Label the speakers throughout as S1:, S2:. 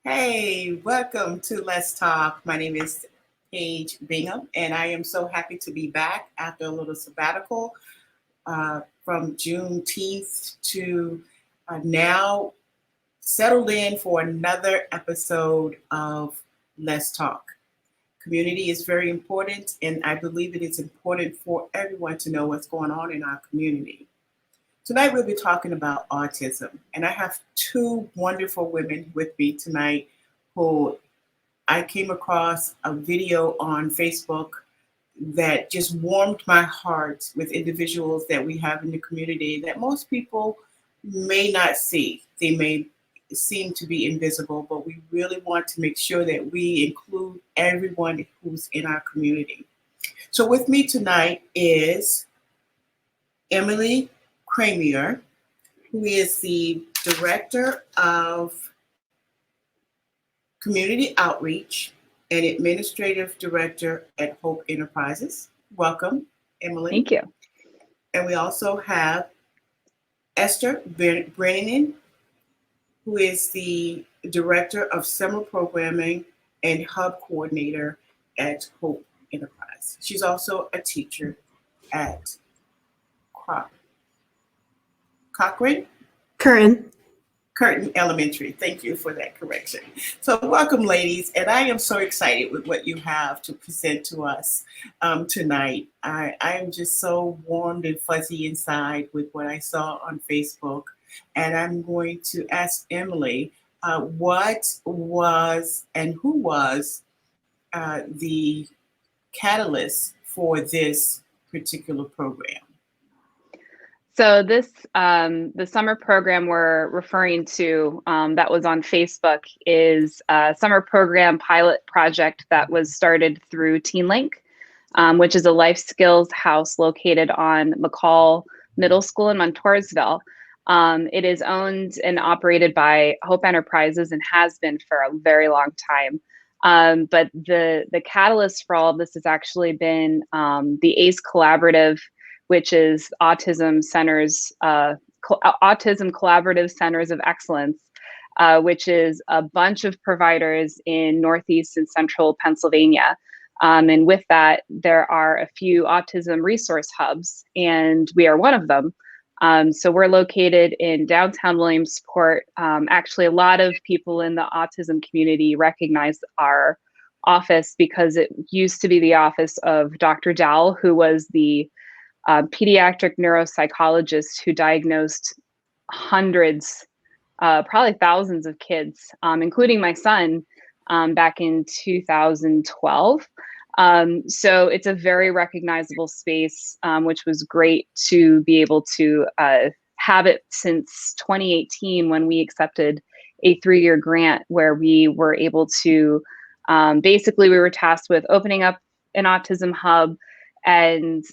S1: Hey, welcome to Let's Talk. My name is Paige Bingham, and I am so happy to be back after a little sabbatical from Juneteenth to now settled in for another episode of Let's Talk. Community is very important, and I believe it is important for everyone to know what's going on in our community. Tonight, we'll be talking about autism, and I have two wonderful women with me tonight who I came across a video on Facebook that just warmed my heart with individuals that we have in the community that most people may not see. They may seem to be invisible, but we really want to make sure that we include everyone who's in our community. So, with me tonight is Emily Camerer, who is the Director of Community Outreach and Administrative Director at Hope Enterprises. Welcome, Emily.
S2: Thank you.
S1: And we also have Esther Brennan, who is the Director of Summer Programming and Hub Coordinator at Hope Enterprise. She's also a teacher at Cochrane
S3: Curran.
S1: Curtin Elementary. Thank you for that correction. So, welcome, ladies, and I am so excited with what you have to present to us tonight. I am just so warmed and fuzzy inside with what I saw on Facebook, and I'm going to ask Emily what was and who was the catalyst for this particular program.
S2: So this, the summer program we're referring to that was on Facebook is a summer program pilot project that was started through TeenLink, which is a life skills house located on McCall Middle School in Montoursville. It is owned and operated by Hope Enterprises and has been for a very long time. But the catalyst for all of this has actually been the ACE Collaborative, which is Autism Collaborative Centers of Excellence, which is a bunch of providers in Northeast and Central Pennsylvania. And with that, there are a few autism resource hubs, and we are one of them. So we're located in downtown Williamsport. Actually, a lot of people in the autism community recognize our office because it used to be the office of Dr. Dowell, who was the pediatric neuropsychologist who diagnosed hundreds, probably thousands of kids, including my son, back in 2012. So it's a very recognizable space, which was great to be able to have it since 2018 when we accepted a 3-year grant where we were able to, basically we were tasked with opening up an autism hub and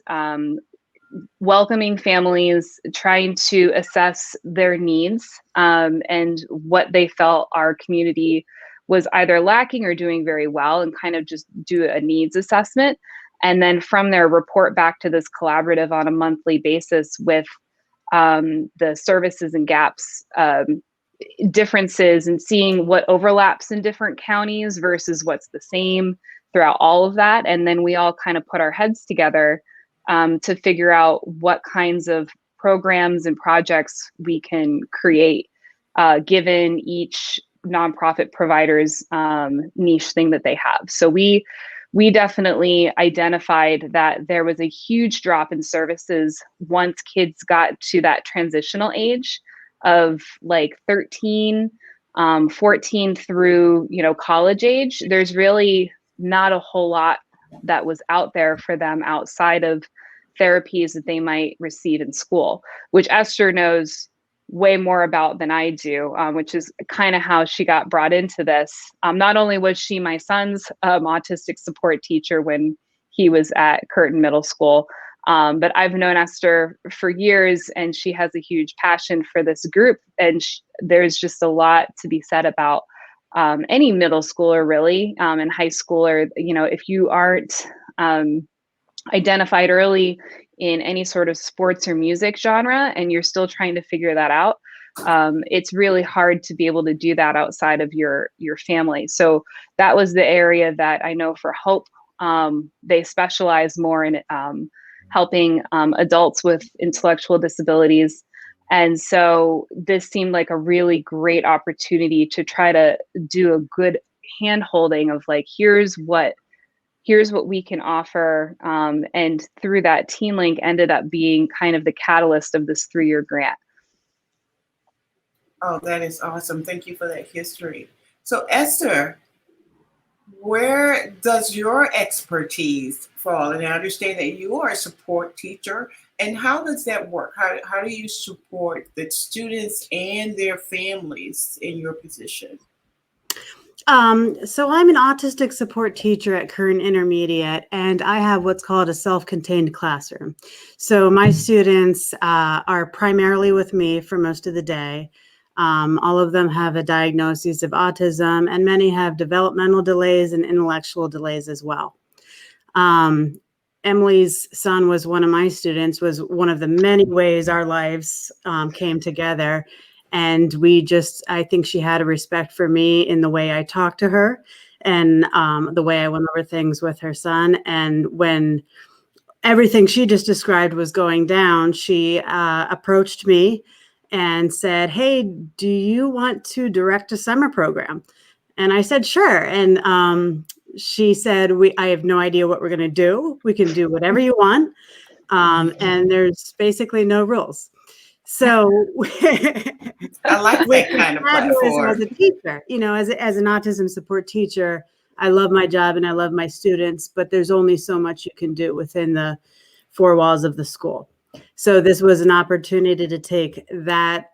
S2: welcoming families, trying to assess their needs and what they felt our community was either lacking or doing very well, and kind of just do a needs assessment. And then from there, report back to this collaborative on a monthly basis with the services and gaps, differences, and seeing what overlaps in different counties versus what's the same throughout all of that. And then we all kind of put our heads together to figure out what kinds of programs and projects we can create given each nonprofit provider's niche thing that they have. So we definitely identified that there was a huge drop in services once kids got to that transitional age of like 13, 14 through, college age. There's really not a whole lot that was out there for them outside of therapies that they might receive in school, which Esther knows way more about than I do, which is kind of how she got brought into this. Not only was she my son's autistic support teacher when he was at Curtin Middle School, but I've known Esther for years, and she has a huge passion for this group. And there's just a lot to be said about any middle schooler, really, and high schooler. If you aren't identified early in any sort of sports or music genre and you're still trying to figure that out, it's really hard to be able to do that outside of your family. So that was the area that I know for Hope, they specialize more in helping adults with intellectual disabilities. And so this seemed like a really great opportunity to try to do a good hand holding of like, here's what we can offer. And through that, TeenLink ended up being kind of the catalyst of this 3-year grant.
S1: Oh, that is awesome. Thank you for that history. So Esther, where does your expertise fall? And I understand that you are a support teacher. And how does that work? How do you support the students and their families in your position?
S3: So I'm an autistic support teacher at Kern Intermediate, and I have what's called a self-contained classroom. So my students are primarily with me for most of the day. All of them have a diagnosis of autism, and many have developmental delays and intellectual delays as well. Emily's son was one of my students, was one of the many ways our lives came together. And I think she had a respect for me in the way I talked to her and the way I went over things with her son. And when everything she just described was going down, she approached me and said, "Hey, do you want to direct a summer program?" And I said, "Sure." And she said, "I have no idea what we're going to do. We can do whatever you want. And there's basically no rules." So
S1: I like that kind of platform.
S3: as a teacher, as an autism support teacher, I love my job and I love my students, but there's only so much you can do within the 4 walls of the school. So this was an opportunity to take that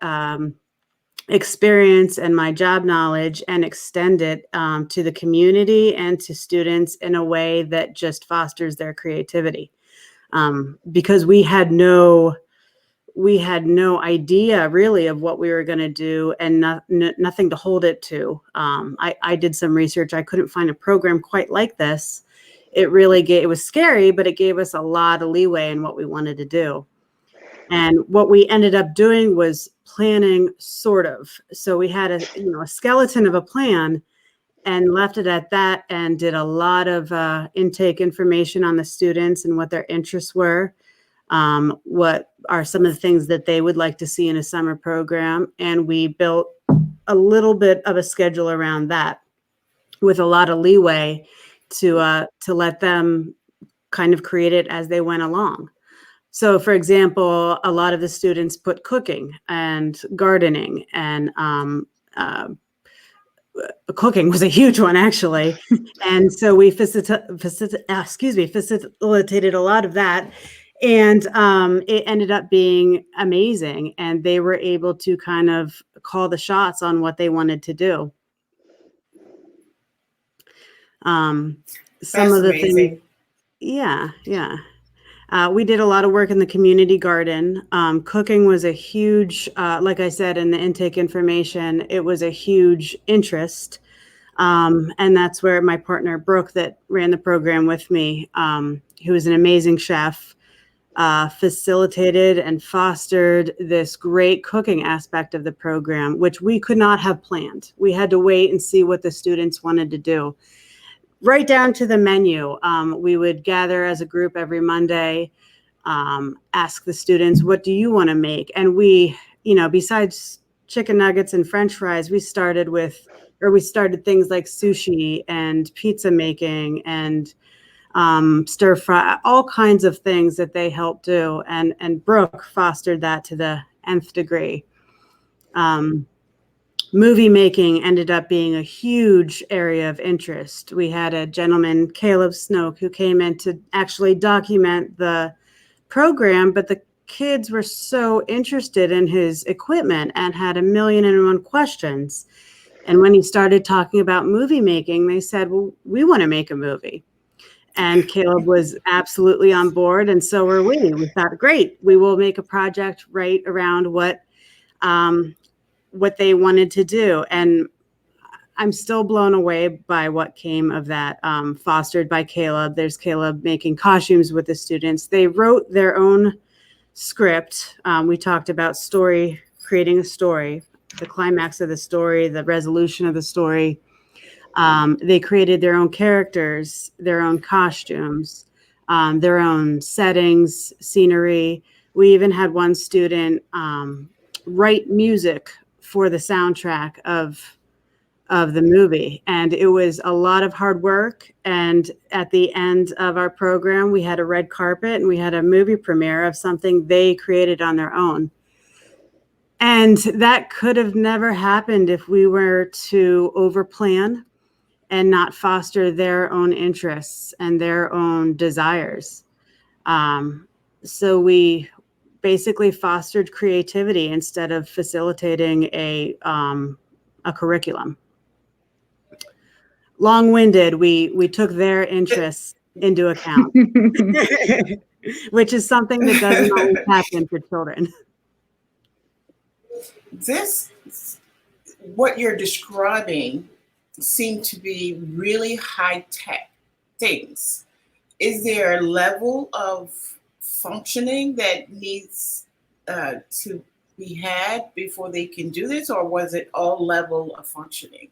S3: experience and my job knowledge and extend it to the community and to students in a way that just fosters their creativity. Because we had no idea really of what we were going to do and nothing to hold it to. I did some research. I couldn't find a program quite like this. It was scary, but it gave us a lot of leeway in what we wanted to do. And what we ended up doing was planning, sort of. So we had a skeleton of a plan and left it at that and did a lot of intake information on the students and what their interests were. What are some of the things that they would like to see in a summer program? And we built a little bit of a schedule around that with a lot of leeway to let them kind of create it as they went along. So, for example, a lot of the students put cooking and gardening, and cooking was a huge one, actually. And so we facilitated a lot of that. And it ended up being amazing. And they were able to kind of call the shots on what they wanted to do. Some of the
S1: amazing.
S3: things, yeah. We did a lot of work in the community garden. Cooking was a huge, like I said, in the intake information, it was a huge interest. And that's where my partner, Brooke, that ran the program with me, who is an amazing chef, facilitated and fostered this great cooking aspect of the program, which we could not have planned. We had to wait and see what the students wanted to do. Right down to the menu. We would gather as a group every Monday, ask the students, what do you want to make? And we, besides chicken nuggets and French fries, we started things like sushi and pizza making and stir fry, all kinds of things that they helped do. And Brooke fostered that to the nth degree. Movie making ended up being a huge area of interest. We had a gentleman, Caleb Snoke, who came in to actually document the program, but the kids were so interested in his equipment and had 1,000,001 questions. And when he started talking about movie making, they said, "Well, we want to make a movie." And Caleb was absolutely on board, and so were we. We thought, great, we will make a project right around what they wanted to do. And I'm still blown away by what came of that, fostered by Caleb. There's Caleb making costumes with the students. They wrote their own script. We talked about story creating a story, the climax of the story, the resolution of the story. They created their own characters, their own costumes, their own settings, scenery. We even had one student write music for the soundtrack of the movie, and it was a lot of hard work. And at the end of our program, we had a red carpet and we had a movie premiere of something they created on their own. And that could have never happened if we were to overplan and not foster their own interests and their own desires. So we basically fostered creativity instead of facilitating a curriculum. Long-winded, we took their interests into account, which is something that doesn't always happen for children.
S1: What you're describing seem to be really high-tech things. Is there a level of functioning that needs to be had before they can do this, or was it all level of functioning?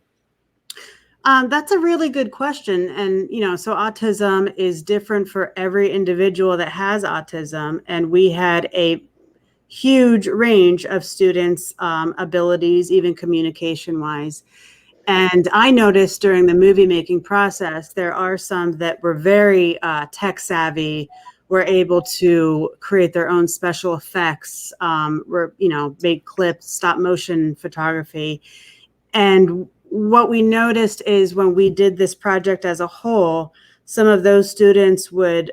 S3: That's a really good question. And, so autism is different for every individual that has autism. And we had a huge range of students' abilities, even communication-wise. And I noticed during the movie making process, there are some that were very tech savvy, were able to create their own special effects, make clips, stop motion photography. And what we noticed is when we did this project as a whole, some of those students would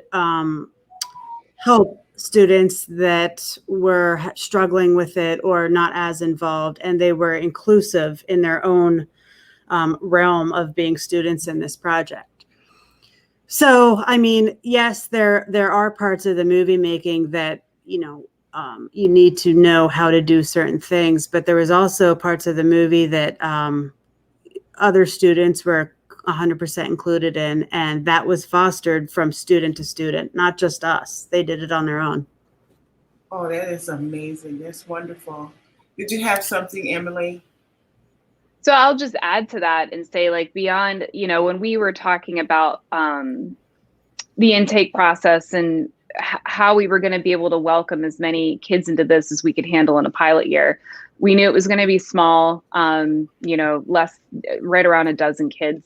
S3: help students that were struggling with it or not as involved, and they were inclusive in their own realm of being students in this project. So, I mean, yes, there are parts of the movie making that, you need to know how to do certain things, but there was also parts of the movie that other students were 100% included in, and that was fostered from student to student, not just us. They did it on their own.
S1: Oh, that is amazing. That's wonderful. Did you have something, Emily?
S2: So I'll just add to that and say, like, beyond, when we were talking about the intake process and how we were going to be able to welcome as many kids into this as we could handle in a pilot year, we knew it was going to be small, less, right around a dozen kids.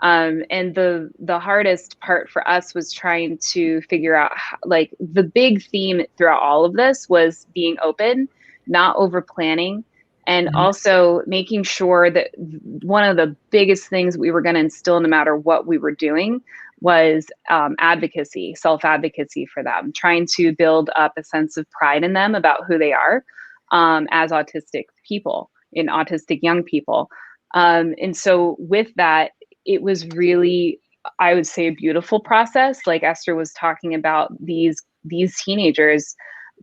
S2: And the hardest part for us was trying to figure out like the big theme throughout all of this was being open, not over planning, and also making sure that one of the biggest things we were going to instill no matter what we were doing was advocacy, self-advocacy for them, trying to build up a sense of pride in them about who they are as autistic people, in autistic young people. And so with that, it was really, I would say, a beautiful process. Like Esther was talking about, these teenagers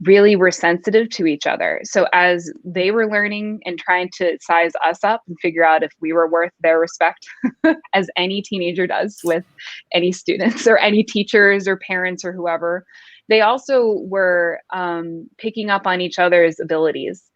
S2: really were sensitive to each other. So as they were learning and trying to size us up and figure out if we were worth their respect, as any teenager does with any students or any teachers or parents or whoever, they also were picking up on each other's abilities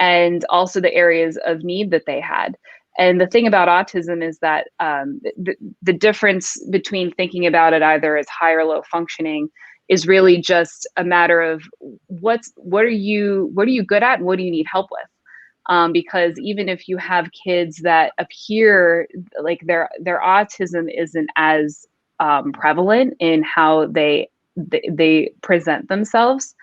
S2: and also the areas of need that they had. And the thing about autism is that the difference between thinking about it either as high or low functioning is really just a matter of what are you good at and what do you need help with? Because even if you have kids that appear like their autism isn't as prevalent in how they present themselves,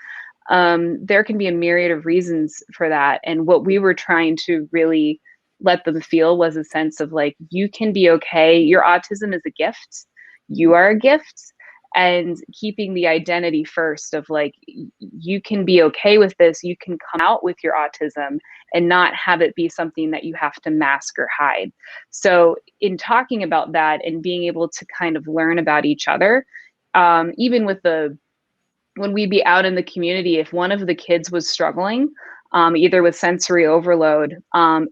S2: there can be a myriad of reasons for that. And what we were trying to really let them feel was a sense of like, you can be okay. Your autism is a gift. You are a gift. And keeping the identity first of like, you can be okay with this. You can come out with your autism and not have it be something that you have to mask or hide. So in talking about that and being able to kind of learn about each other, even with when we'd be out in the community, if one of the kids was struggling, either with sensory overload,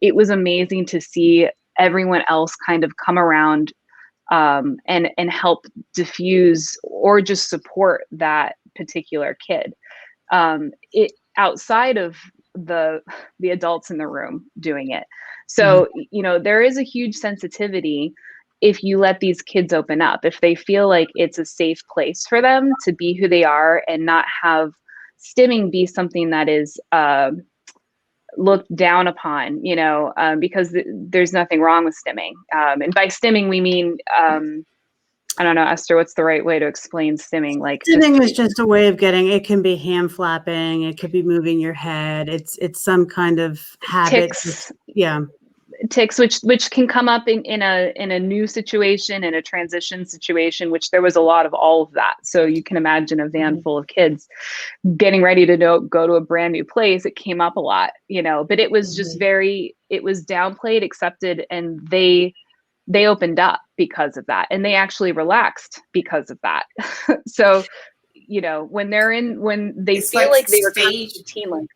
S2: it was amazing to see everyone else kind of come around and help diffuse or just support that particular kid. It outside of the adults in the room doing it. So, there is a huge sensitivity if you let these kids open up, if they feel like it's a safe place for them to be who they are and not have stimming be something that is looked down upon, because there's nothing wrong with stimming. And by stimming, we mean, I don't know, Esther, what's the right way to explain stimming? Like
S3: stimming is just a way of it can be hand flapping. It could be moving your head. It's some kind of habit.
S2: Tics, which can come up in a new situation, in a transition situation, which there was a lot of all of that. So you can imagine a van full of kids getting ready to go to a brand new place. It came up a lot, but it was just it was downplayed, accepted, and they opened up because of that, and they actually relaxed because of that. So, when they
S1: it's
S2: feel like they were
S1: stage
S2: TeenLink.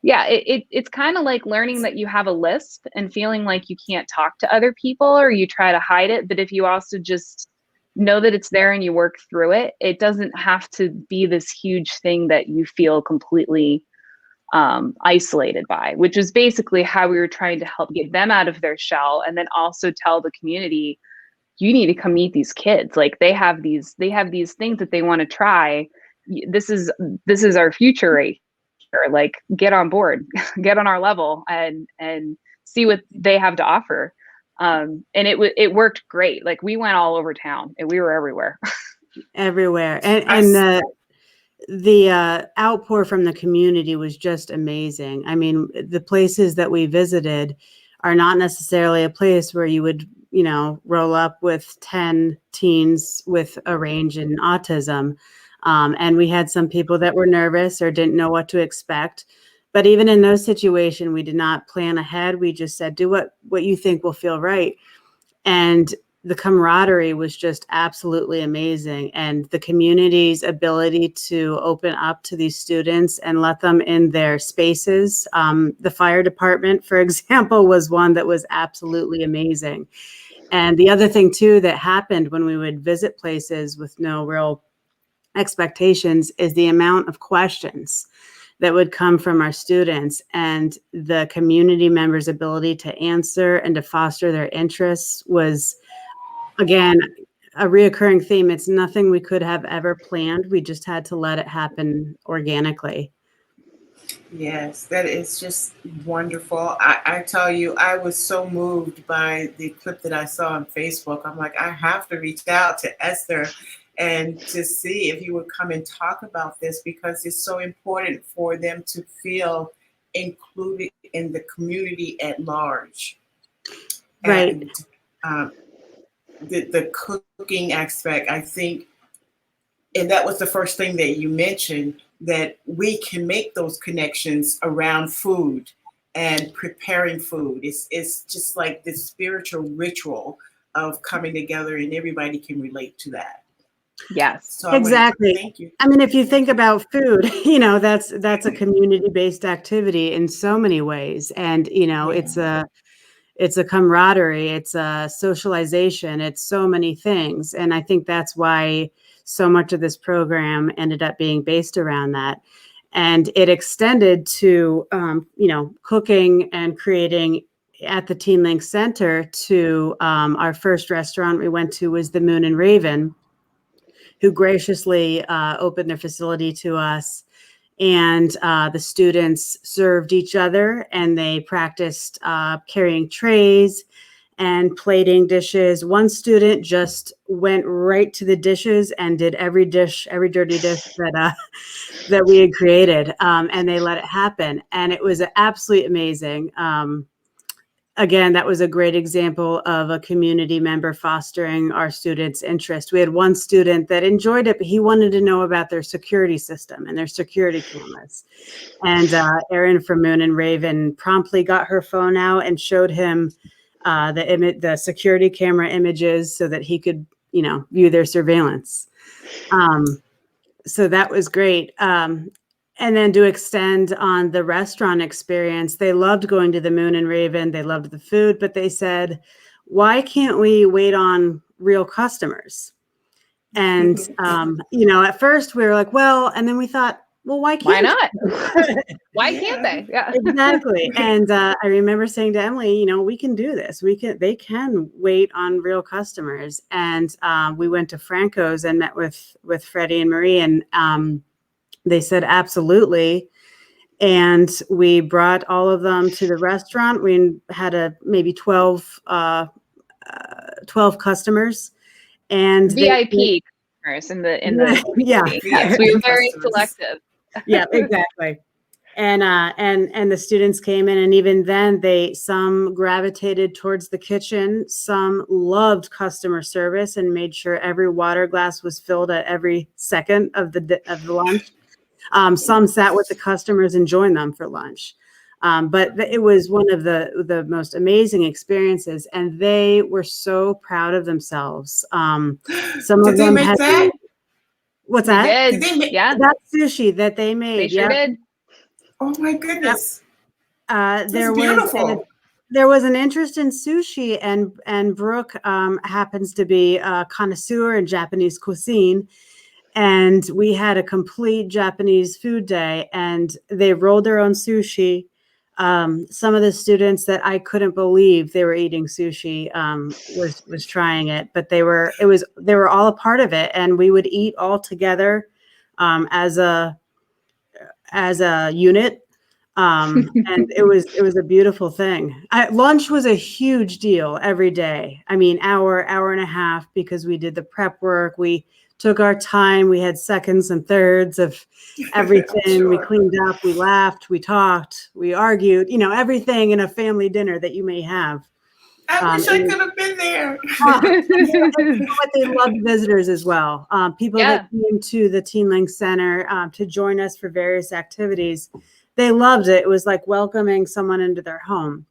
S2: It's kind of like learning that you have a lisp and feeling like you can't talk to other people or you try to hide it. But if you also just know that it's there and you work through it, it doesn't have to be this huge thing that you feel completely isolated by, which is basically how we were trying to help get them out of their shell, and then also tell the community, you need to come meet these kids. Like they have these things that they want to try. This is our future right here. Like get on board, get on our level and see what they have to offer. And it worked great. Like we went all over town and we were everywhere.
S3: Everywhere. And the outpour from the community was just amazing. I mean, the places that we visited are not necessarily a place where you would, roll up with 10 teens with a range in autism. And we had some people that were nervous or didn't know what to expect. But even in those situations, we did not plan ahead. We just said, do what you think will feel right. And the camaraderie was just absolutely amazing. And the community's ability to open up to these students and let them in their spaces. The fire department, for example, was one that was absolutely amazing. And the other thing too that happened when we would visit places with no real expectations is the amount of questions that would come from our students, and the community members' ability to answer and to foster their interests was, again, a reoccurring theme. It's nothing we could have ever planned. We just had to let it happen organically.
S1: Yes, that is just wonderful. I tell you, I was so moved by the clip that I saw on Facebook. I'm like, I have to reach out to Esther and to see if you would come and talk about this, because it's so important for them to feel included in the community at large.
S3: Right.
S1: And the cooking aspect, I think, and that was the first thing that you mentioned, that we can make those connections around food and preparing food. It's just like this spiritual ritual of coming together, and everybody can relate to that.
S2: Yes,
S1: so
S3: exactly.
S1: Thank you.
S3: I mean, if you think about food, that's a community-based activity in so many ways. And, it's a camaraderie, it's a socialization, it's so many things. And I think that's why so much of this program ended up being based around that. And it extended to, cooking and creating at the TeenLink Center to our first restaurant we went to was the Moon and Raven, who graciously opened their facility to us. And the students served each other, and they practiced carrying trays and plating dishes. One student just went right to the dishes and did every dirty dish that we had created, and they let it happen. And it was absolutely amazing. Again, that was a great example of a community member fostering our students' interest. We had one student that enjoyed it, but he wanted to know about their security system and their security cameras. And Erin from Moon and Raven promptly got her phone out and showed him the security camera images so that he could, view their surveillance. So that was great. And then to extend on the restaurant experience, they loved going to the Moon and Raven. They loved the food, but they said, why can't we wait on real customers? And, at first we were like, well, and then we thought, well, why
S2: Why
S3: can't
S2: not?
S3: you?
S2: Why
S1: Yeah.
S2: can't they? Yeah.
S3: Exactly. And I remember saying to Emily, we can do this. They can wait on real customers. And we went to Franco's and met with Freddie and Marie, and they said, absolutely. And we brought all of them to the restaurant. We had maybe 12 customers, and
S2: VIP customers in the
S3: yeah,
S2: community. Yes, we were very
S1: Customers.
S2: selective.
S3: yeah, exactly. And the students came in, and even then some gravitated towards the kitchen. Some loved customer service and made sure every water glass was filled at every second of the lunch. Some sat with the customers and joined them for lunch. But it was one of the most amazing experiences, and they were so proud of themselves. Some
S1: Did
S3: of
S1: they
S3: them
S1: make
S3: had
S1: that?
S3: what's
S2: They
S3: that?
S1: Did
S2: did.
S1: they make?
S2: Yeah,
S3: That sushi that they
S2: they
S3: made.
S2: sure
S3: Yeah.
S2: did.
S1: Oh my goodness, that's
S3: There
S1: beautiful.
S3: was an interest in sushi, and Brooke happens to be a connoisseur in Japanese cuisine, and we had a complete Japanese food day, and they rolled their own sushi. Some of the students that I couldn't believe they were eating sushi was trying it, but they were all a part of it, and we would eat all together as a unit. And it was a beautiful thing. Lunch was a huge deal every day. I mean, hour and a half, because we did the prep work. We took our time. We had seconds and thirds of everything.
S1: Sure.
S3: We cleaned up, we laughed, we talked, we argued, everything in a family dinner that you may have.
S1: I wish I could have been there.
S3: And you know what? They loved visitors as well. People
S2: Yeah.
S3: that came to the TeenLink Center to join us for various activities. They loved it. It was like welcoming someone into their home.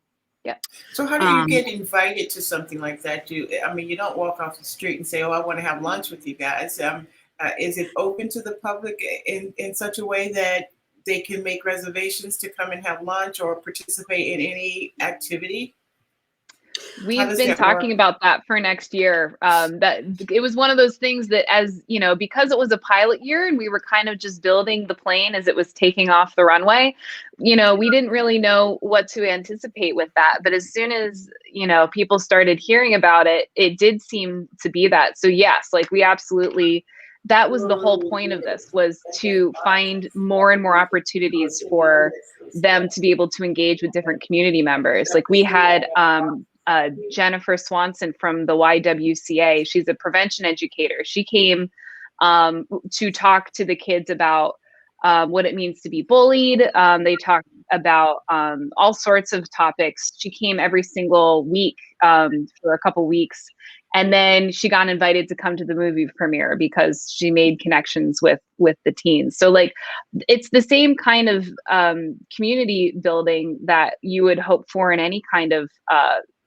S1: So how do you get invited to something like that? You don't walk off the street and say, "Oh, I want to have lunch with you guys." Is it open to the public in such a way that they can make reservations to come and have lunch or participate in any activity?
S2: We've been talking about that for next year. That it was one of those things that, as you know, because it was a pilot year and we were kind of just building the plane as it was taking off the runway, we didn't really know what to anticipate with that. But as soon as, people started hearing about it, it did seem to be that. So yes, like we absolutely, that was the whole point of this, was to find more and more opportunities for them to be able to engage with different community members. Like we had, Jennifer Swanson from the YWCA. She's a prevention educator. She came to talk to the kids about what it means to be bullied. They talked about all sorts of topics. She came every single week for a couple weeks. And then she got invited to come to the movie premiere because she made connections with the teens. So like, it's the same kind of community building that you would hope for in any kind of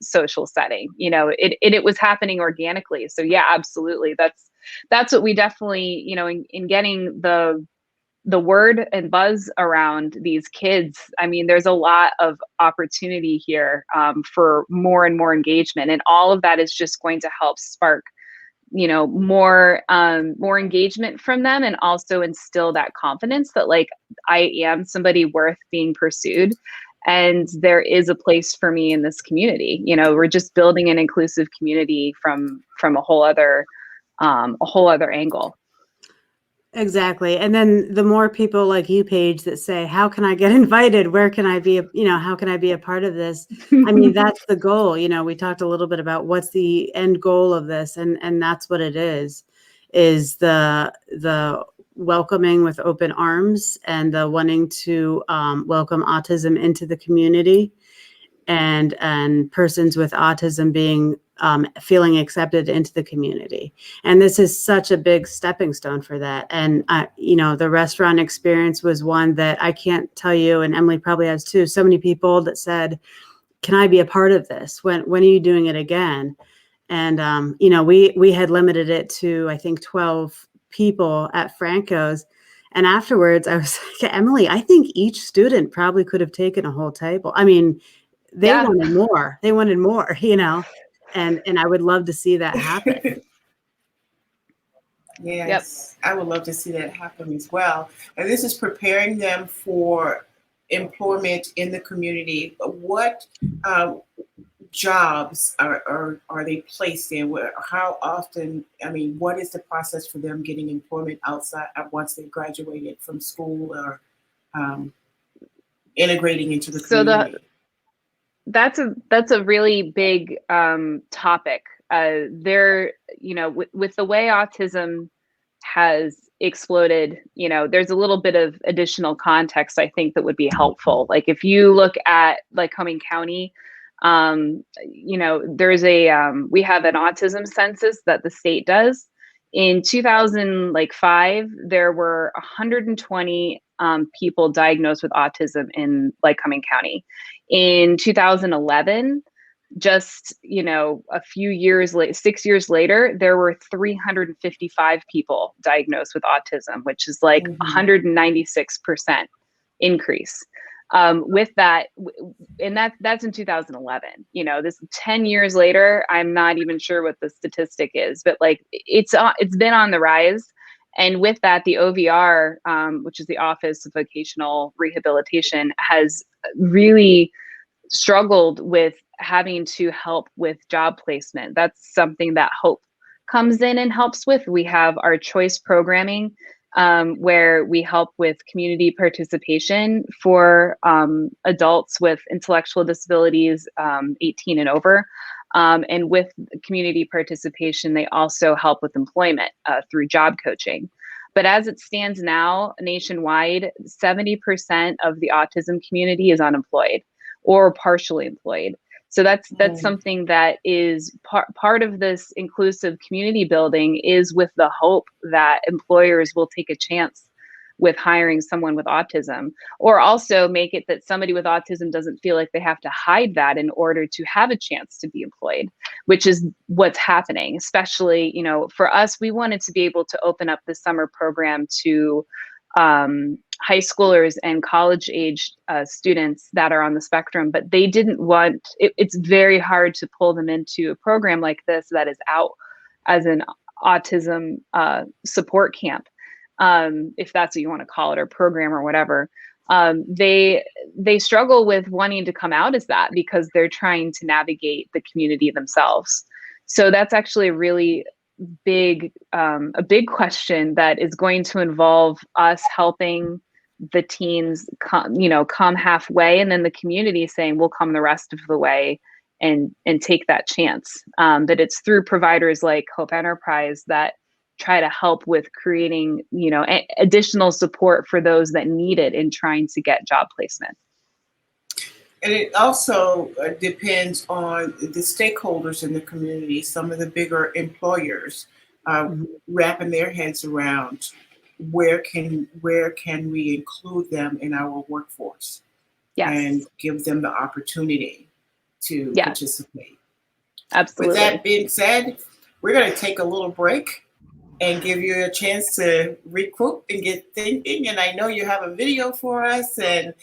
S2: social setting. It was happening organically. So yeah, absolutely. That's what we definitely, in getting the word and buzz around these kids. I mean, there's a lot of opportunity here for more and more engagement, and all of that is just going to help spark, more engagement from them, and also instill that confidence that like I am somebody worth being pursued, and there is a place for me in this community. We're just building an inclusive community from a whole other angle.
S3: Exactly. And then the more people like you, Paige, that say, how can I get invited? Where can I be, how can I be a part of this? I mean, that's the goal. We talked a little bit about what's the end goal of this. And that's what it is the welcoming with open arms, and the wanting to welcome autism into the community, and persons with autism being feeling accepted into the community. And this is such a big stepping stone for that. And, the restaurant experience was one that I can't tell you, and Emily probably has too, so many people that said, can I be a part of this? When are you doing it again? And, we had limited it to, I think, 12 people at Franco's. And afterwards I was like, Emily, I think each student probably could have taken a whole table. I mean, they wanted more, and I would love to see that happen.
S2: Yep.
S1: Yes, I would love to see that happen as well. And this is preparing them for employment in the community. What jobs are they placed in? How often? I mean, what is the process for them getting employment outside once they graduated from school or um, integrating into the
S2: So
S1: community?
S2: that's a really big topic. There, with the way autism has exploded, there's a little bit of additional context I think that would be helpful. Like if you look at Lycoming County, there's we have an autism census that the state does. In 2005, there were 120 people diagnosed with autism in Lycoming County. In 2011, just a few years late 6 years later, there were 355 people diagnosed with autism, which is like
S1: Mm-hmm.
S2: 196% increase. With that, and that's in 2011. This 10 years later, I'm not even sure what the statistic is, but like it's been on the rise. And with that, the OVR, which is the Office of Vocational Rehabilitation, has really struggled with having to help with job placement. That's something that Hope comes in and helps with. We have our choice programming, where we help with community participation for adults with intellectual disabilities, 18 and over. And with community participation, they also help with employment through job coaching. But as it stands now, nationwide, 70% of the autism community is unemployed or partially employed. So that's something that is part of this inclusive community building, is with the hope that employers will take a chance with hiring someone with autism, or also make it that somebody with autism doesn't feel like they have to hide that in order to have a chance to be employed, which is what's happening. Especially, for us, we wanted to be able to open up the summer program to high schoolers and college age students that are on the spectrum, but they didn't want it's very hard to pull them into a program like this that is out as an autism support camp, if that's what you want to call it, or program or whatever. They struggle with wanting to come out as that because they're trying to navigate the community themselves. So that's actually a really a big question that is going to involve us helping the teens come halfway, and then the community saying we'll come the rest of the way and take that chance. That it's through providers like Hope Enterprise that try to help with creating additional support for those that need it in trying to get job placement.
S1: And it also depends on the stakeholders in the community. Some of the bigger employers wrapping their heads around where can we include them in our workforce, and give them the opportunity to participate.
S2: Absolutely.
S1: With that being said, we're going to take a little break and give you a chance to regroup and get thinking. And I know you have a video for us and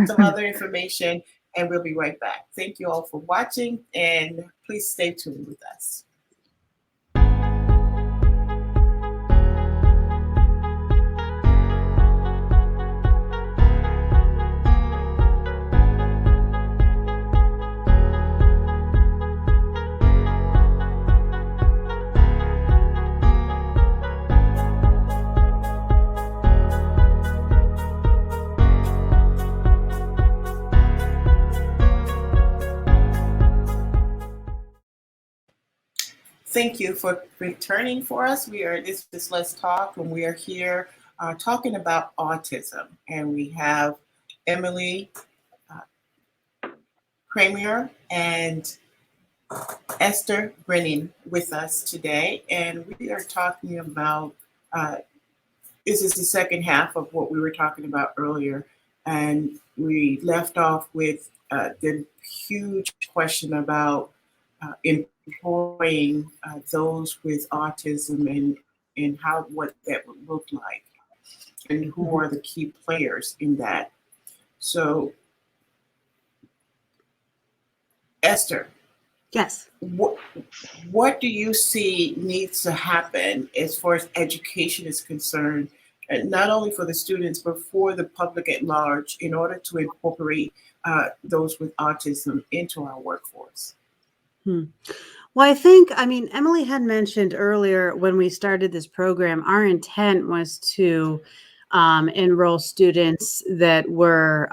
S1: some other information, and we'll be right back. Thank you all for watching, and please stay tuned with us. Thank you for returning for us. This is Let's Talk, and we are here talking about autism. And we have Emily Camerer and Esther Brennan with us today. And we are talking about, this is the second half of what we were talking about earlier. And we left off with the huge question about employing those with autism and what that would look like, and who are the key players in that. So, Esther,
S3: Yes.
S1: What do you see needs to happen as far as education is concerned, not only for the students, but for the public at large, in order to incorporate those with autism into our workforce?
S3: Well, I think, I mean, Emily had mentioned earlier when we started this program, our intent was to enroll students that were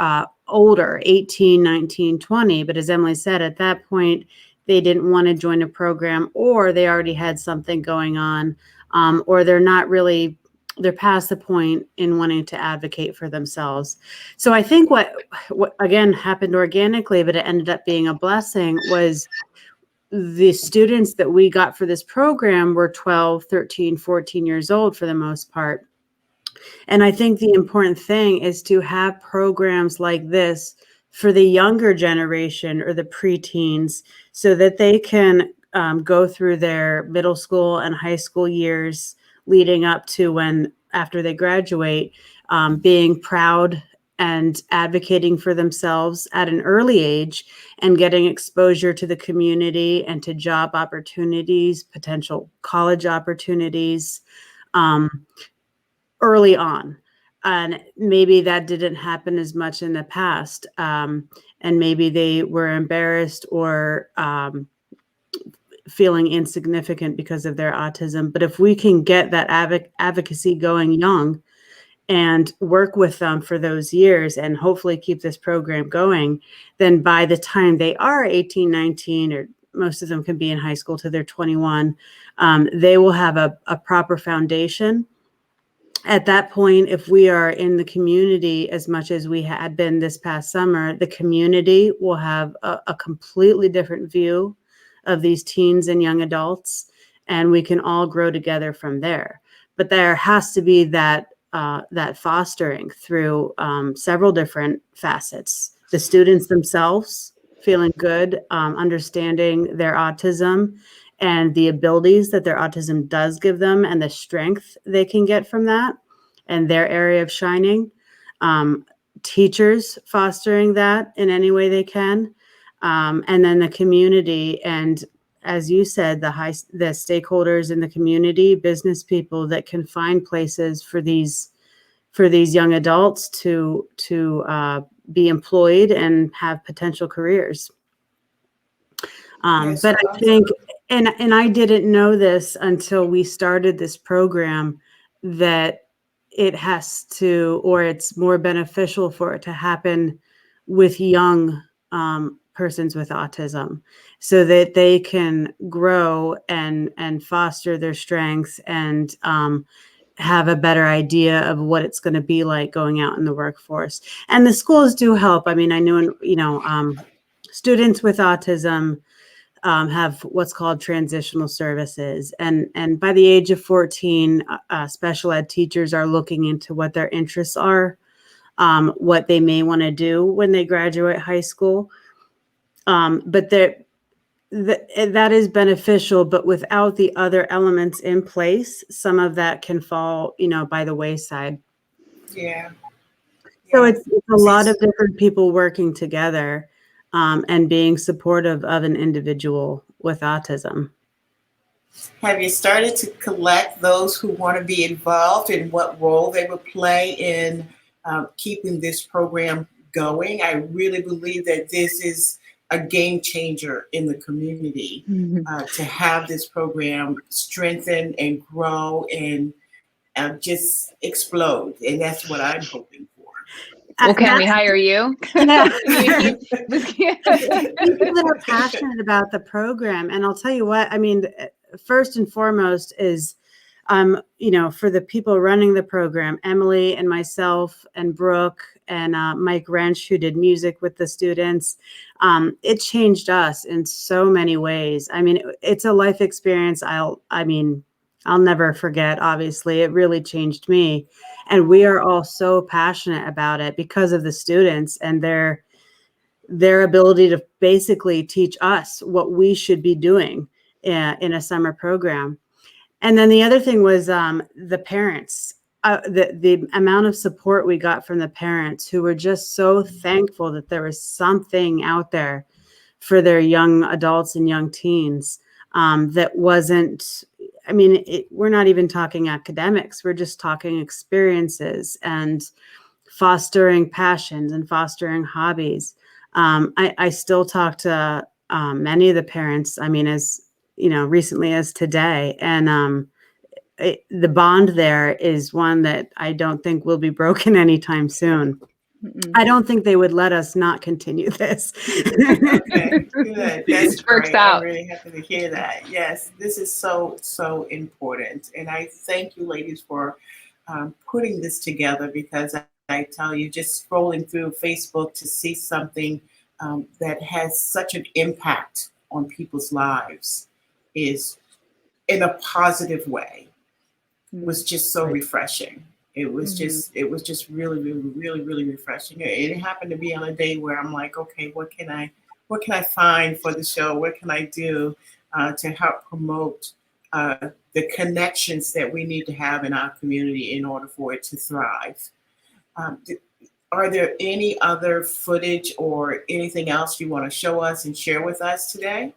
S3: older, 18, 19, 20. But as Emily said, at that point, they didn't want to join a program, or they already had something going on, or they're past the point in wanting to advocate for themselves. So I think what again happened organically, but it ended up being a blessing, was the students that we got for this program were 12, 13, 14 years old for the most part. And I think the important thing is to have programs like this for the younger generation or the preteens, so that they can go through their middle school and high school years leading up to when, after they graduate, being proud and advocating for themselves at an early age, and getting exposure to the community and to job opportunities, potential college opportunities, early on. And maybe that didn't happen as much in the past. And maybe they were embarrassed or feeling insignificant because of their autism. But if we can get that advocacy going young and work with them for those years and hopefully keep this program going, then by the time they are 18, 19, or most of them can be in high school till they're 21, they will have a proper foundation. At that point, if we are in the community as much as we had been this past summer, the community will have a completely different view of these teens and young adults, and we can all grow together from there. But there has to be that fostering through several different facets. The students themselves feeling good, understanding their autism and the abilities that their autism does give them, and the strength they can get from that and their area of shining. Teachers fostering that in any way they can. And then the community, and as you said, the stakeholders in the community, business people that can find places for these young adults to be employed and have potential careers.
S1: Yes,
S3: But I think, and I didn't know this until we started this program, that it has to, or it's more beneficial for it to happen with young persons with autism, so that they can grow and foster their strengths and have a better idea of what it's going to be like going out in the workforce. And the schools do help. I mean, I know, students with autism have what's called transitional services. And by the age of 14, special ed teachers are looking into what their interests are, what they may want to do when they graduate high school. But that is beneficial, but without the other elements in place, some of that can fall, by the wayside.
S1: Yeah.
S3: So it's a lot of different people working together and being supportive of an individual with autism.
S1: Have you started to collect those who want to be involved, and what role they would play in keeping this program going? I really believe that this is a game changer in the community, to have this program strengthen and grow and just explode. And that's what I'm hoping for.
S2: Well, can we hire you?
S3: Yeah. People that are passionate about the program. And I'll tell you what, I mean, first and foremost is, for the people running the program, Emily and myself and Brooke and Mike Wrench, who did music with the students. It changed us in so many ways. I mean, it's a life experience I'll never forget. Obviously, it really changed me. And we are all so passionate about it because of the students and their ability to basically teach us what we should be doing in a summer program. And then the other thing was the parents, the amount of support we got from the parents, who were just so thankful that there was something out there for their young adults and young teens. That wasn't, I mean, we're not even talking academics. We're just talking experiences and fostering passions and fostering hobbies. I still talk to many of the parents, I mean, as recently as today. And the bond there is one that I don't think will be broken anytime soon.
S2: Mm-mm.
S3: I don't think they would let us not continue this.
S1: Okay, good. That's
S2: Works
S1: great.
S2: out.
S1: I'm really happy to hear that. Yes, this is so, so important. And I thank you, ladies, for putting this together, because I tell you, just scrolling through Facebook to see something that has such an impact on people's lives is in a positive way was just so refreshing. It was just really, really, really, really refreshing. It happened to be on a day where I'm like, okay, what can I find for the show? What can I do to help promote the connections that we need to have in our community in order for it to thrive? Are there any other footage or anything else you want to show us and share with us today?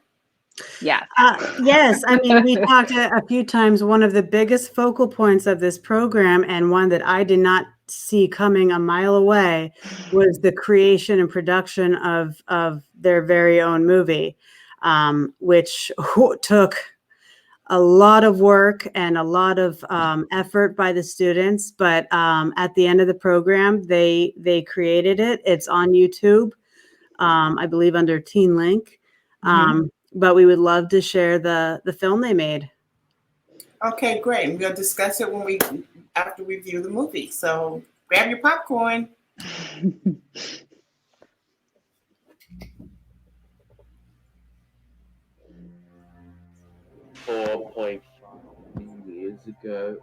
S2: Yeah.
S3: Yes, I mean, we talked a few times. One of the biggest focal points of this program, and one that I did not see coming a mile away, was the creation and production of their very own movie, which took a lot of work and a lot of effort by the students. But at the end of the program, they created it. It's on YouTube, I believe, under TeenLink. But we would love to share the film they made.
S1: Okay, great. We're gonna discuss it after we view the movie. So grab your popcorn.
S4: 4.5 years ago,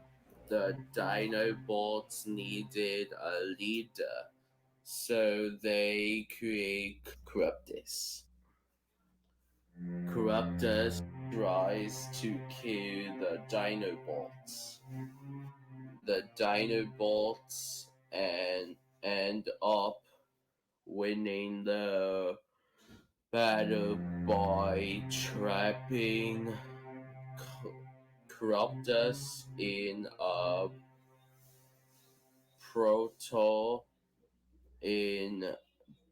S4: the Dinobots needed a leader, so they create Corruptus. Corruptus tries to kill the Dinobots. The Dinobots end up winning the battle by trapping Corruptus in a portal in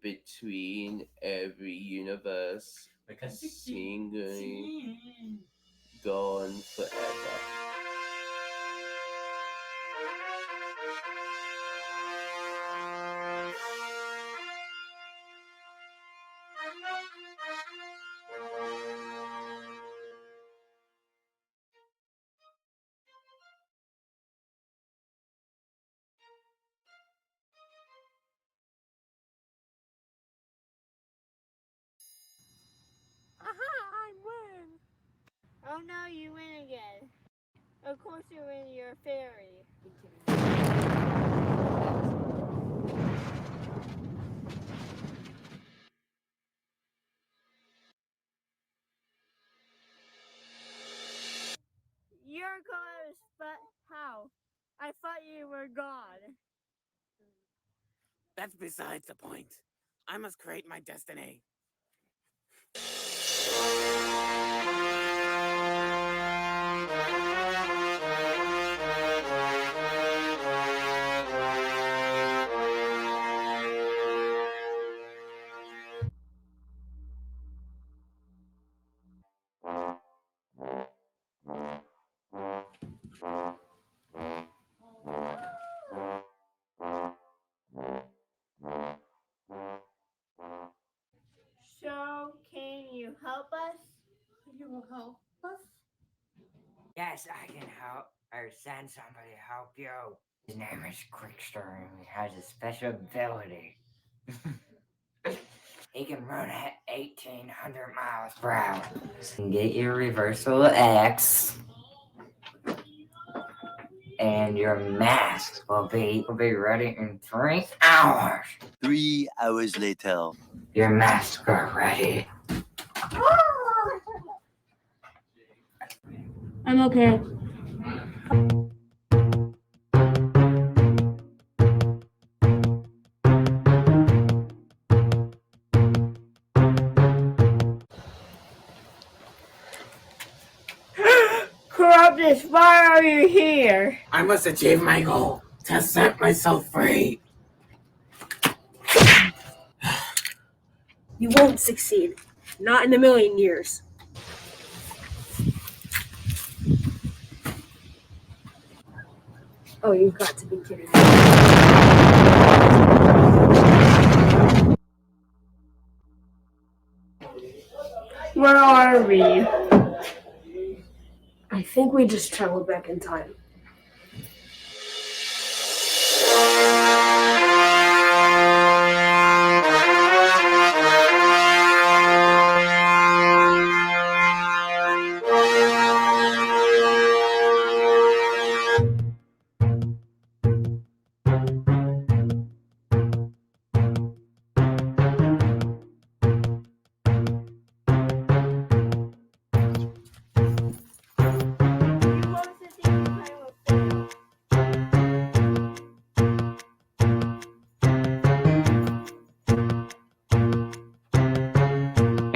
S4: between every universe, singly gone forever.
S5: I win! Oh no, you win again. Of course you win, you're a fairy. You're close, but how? I thought you were God.
S6: That's besides the point. I must create my destiny.
S5: So, can you help us? You will help us?
S7: Yes, I can help, or send somebody to help you. His name is Quickster, and he has a special ability. He can run at 1,800 miles per hour. And get your reversal X, and your mask will be ready in 3 hours.
S8: 3 hours later.
S7: Your masks are ready.
S5: I'm okay. goodness, why are you here?
S6: I must achieve my goal to set myself free.
S9: You won't succeed. Not in a million years. Oh, you've got to be kidding me.
S5: Where are we?
S9: I think we just traveled back in time.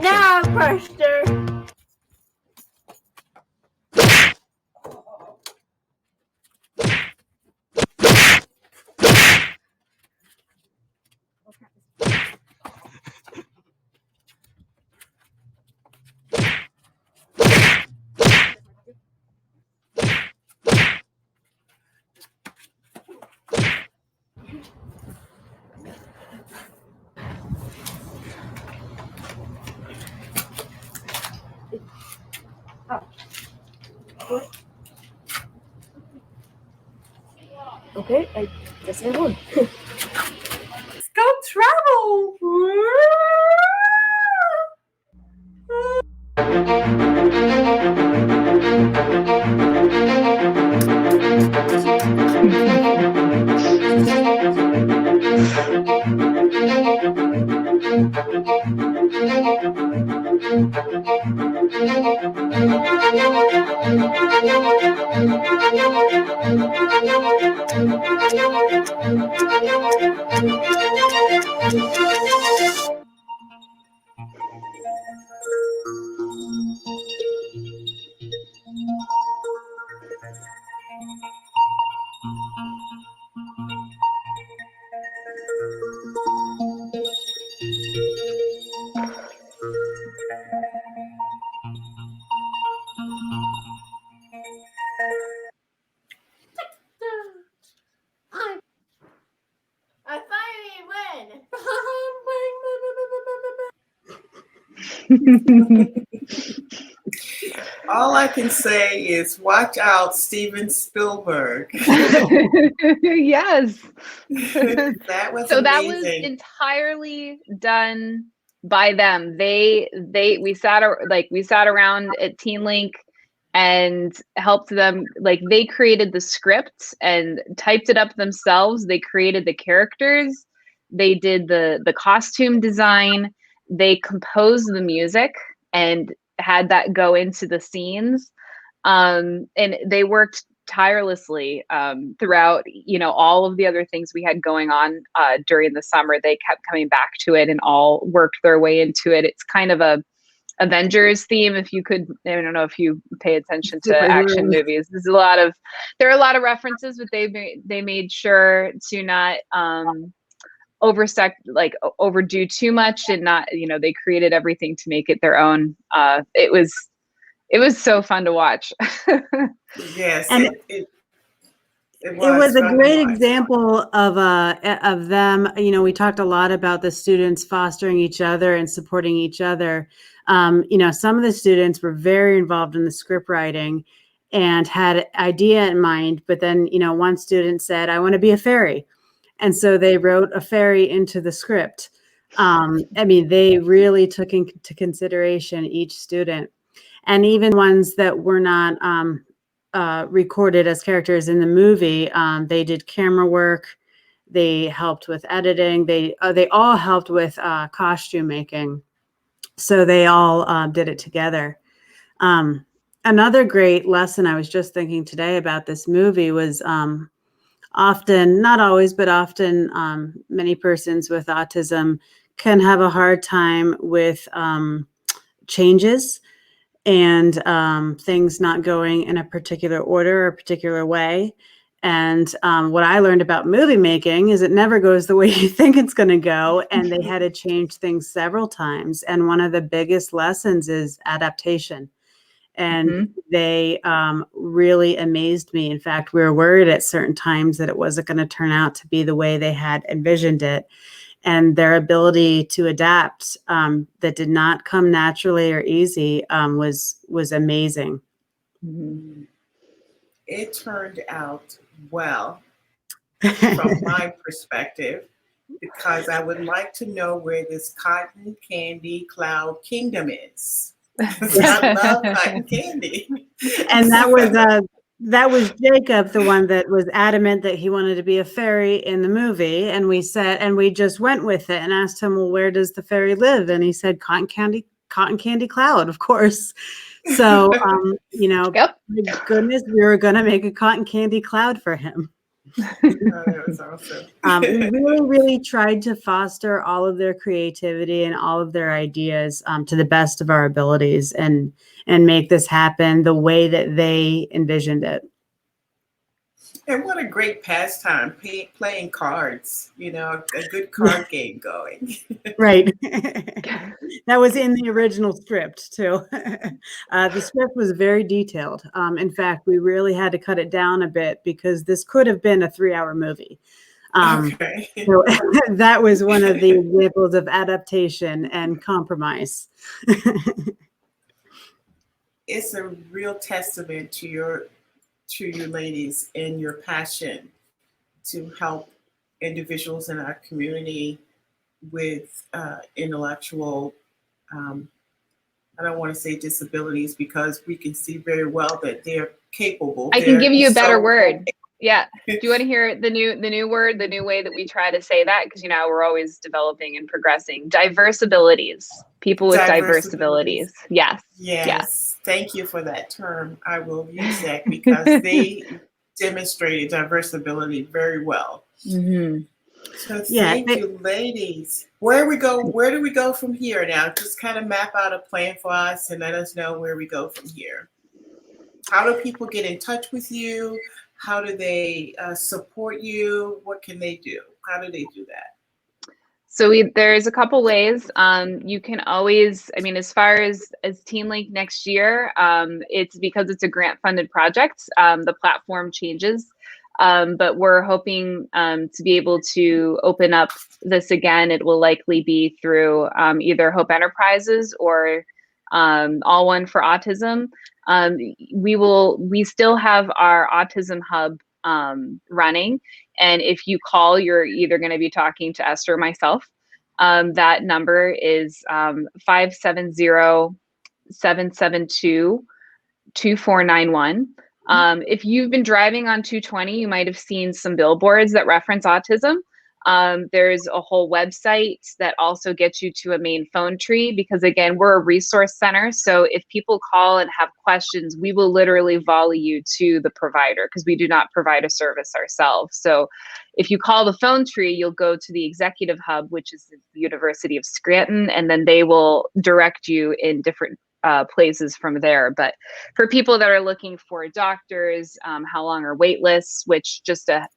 S5: Now, Esther.
S9: Okay, I guess I won.
S5: Let's go travel. I finally win.
S1: All I can say is watch out, Steven Spielberg.
S2: Yes.
S1: That was
S2: So
S1: amazing.
S2: that was entirely done by them. We sat around at TeenLink and helped them. Like, they created the script and typed it up themselves. They created the characters. They did the costume design. They composed the music and had that go into the scenes. And they worked tirelessly throughout, all of the other things we had going on during the summer. They kept coming back to it and all worked their way into it. It's kind of a Avengers theme. I don't know if you pay attention to action movies. There are a lot of references, but they made sure to not overdo too much, and not, they created everything to make it their own. It was so fun to watch.
S1: Yes,
S3: And
S1: it
S3: was a
S1: fun to
S3: great
S1: watch.
S3: example of them. We talked a lot about the students fostering each other and supporting each other. Some of the students were very involved in the script writing and had an idea in mind, but then, one student said, "I want to be a fairy." And so they wrote a fairy into the script. They really took into consideration each student, and even ones that were not recorded as characters in the movie. They did camera work. They helped with editing. They all helped with costume making. So they all did it together. Another great lesson I was just thinking today about this movie was often, not always, but often, many persons with autism can have a hard time with changes. and things not going in a particular order or a particular way. And what I learned about movie making is it never goes the way you think it's going to go. And they had to change things several times. And one of the biggest lessons is adaptation. And they really amazed me. In fact, we were worried at certain times that it wasn't going to turn out to be the way they had envisioned it. And their ability to adapt that did not come naturally or easy was amazing.
S1: It turned out well from my perspective, because I would like to know where this cotton candy cloud kingdom is. I love cotton candy.
S3: And that was Jacob, the one that was adamant that he wanted to be a fairy in the movie. And we just went with it and asked him, well, where does the fairy live? And he said, cotton candy cloud, of course. So,
S2: Yep.
S3: my goodness, we were going to make a cotton candy cloud for him.
S1: Oh, that was awesome.
S3: We really, really tried to foster all of their creativity and all of their ideas to the best of our abilities and make this happen the way that they envisioned it.
S1: And what a great pastime, playing cards, a good card game going.
S3: Right. That was in the original script too. The script was very detailed. In fact, we really had to cut it down a bit because this could have been a 3-hour movie.
S1: Okay.
S3: So that was one of the examples of adaptation and compromise.
S1: It's a real testament to you ladies and your passion to help individuals in our community with intellectual, I don't want to say disabilities, because we can see very well that they're capable.
S2: I can give you a better word. Yeah. Do you want to hear the new word, the new way that we try to say that? Because, we're always developing and progressing. Diverse abilities. People with diverse abilities. Yes.
S1: Yes. Thank you for that term. I will use that because they demonstrated diverse ability very well. So thank you, ladies. Where do we go from here now? Just kind of map out a plan for us and let us know where we go from here. How do people get in touch with you? How do they support you? What can they do? How do they do that?
S2: So there's a couple ways. You can always, as far as TeenLink next year, it's because it's a grant funded project. The platform changes, but we're hoping to be able to open up this again. It will likely be through either Hope Enterprises or All One for Autism. We still have our Autism Hub running. And if you call, you're either going to be talking to Esther or myself. That number is 570-772-2491. If you've been driving on 220, you might have seen some billboards that reference autism. There's a whole website that also gets you to a main phone tree, because again, we're a resource center. So if people call and have questions, we will literally volley you to the provider, because we do not provide a service ourselves. So if you call the phone tree, you'll go to the executive hub, which is the University of Scranton, and then they will direct you in different places from there. But for people that are looking for doctors, how long are wait lists, which just a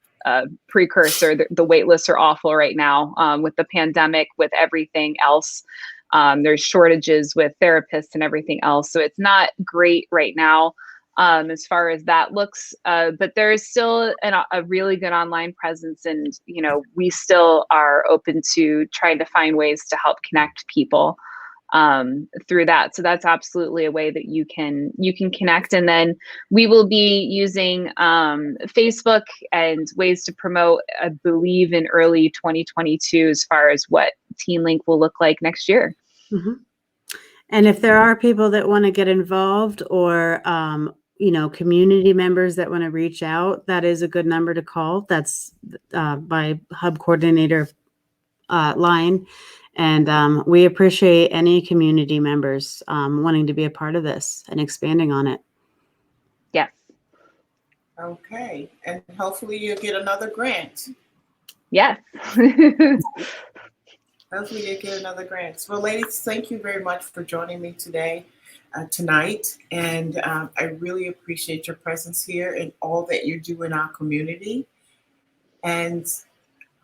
S2: precursor, the wait lists are awful right now with the pandemic, with everything else. There's shortages with therapists and everything else. So it's not great right now as far as that looks. But there is still a really good online presence. And, we still are open to trying to find ways to help connect people through that. So that's absolutely a way that you can connect. And then we will be using Facebook and ways to promote, I believe, in early 2022 as far as what TeenLink will look like next year.
S3: Mm-hmm. And if there are people that want to get involved or community members that want to reach out, that is a good number to call. That's my hub coordinator line. And we appreciate any community members wanting to be a part of this and expanding on it.
S2: Yes.
S1: Okay. And hopefully you'll get another grant.
S2: Yes.
S1: Hopefully you'll get another grant. Well, ladies, thank you very much for joining me today. tonight. And I really appreciate your presence here and all that you do in our community. And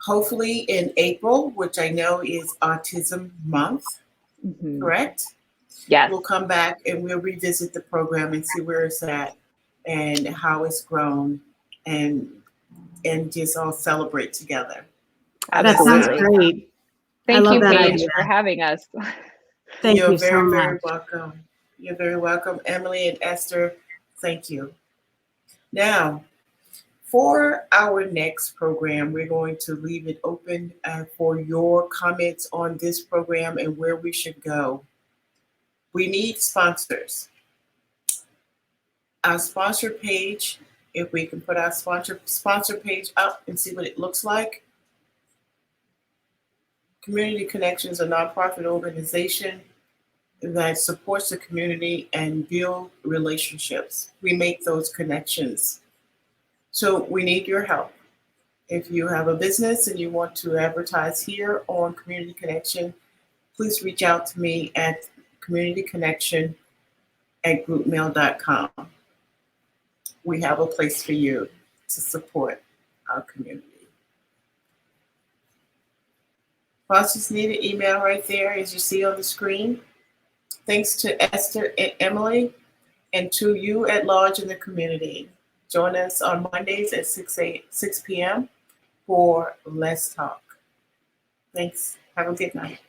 S1: hopefully in April, which I know is Autism Month, correct?
S2: Yes.
S1: We'll come back and we'll revisit the program and see where it's at and how it's grown, and just all celebrate together.
S3: That sounds
S2: Absolutely.
S3: great.
S2: Thank
S3: love
S2: you,
S3: that
S2: Paige,
S3: idea.
S2: for having us.
S3: Thank
S1: You're
S3: you so
S1: very,
S3: much.
S1: very welcome. You're very welcome. Emily and Esther, thank you. Now, for our next program, we're going to leave it open for your comments on this program and where we should go. We need sponsors. Our sponsor page, if we can put our sponsor page up and see what it looks like. Community Connections, a nonprofit organization that supports the community and build relationships. We make those connections. So we need your help. If you have a business and you want to advertise here on Community Connection, please reach out to me at communityconnection@groupmail.com. We have a place for you to support our community. Sponsors needed, email right there as you see on the screen. Thanks to Esther and Emily, and to you at large in the community. Join us on Mondays at 6 p.m. for Let's Talk. Thanks. Have a good night.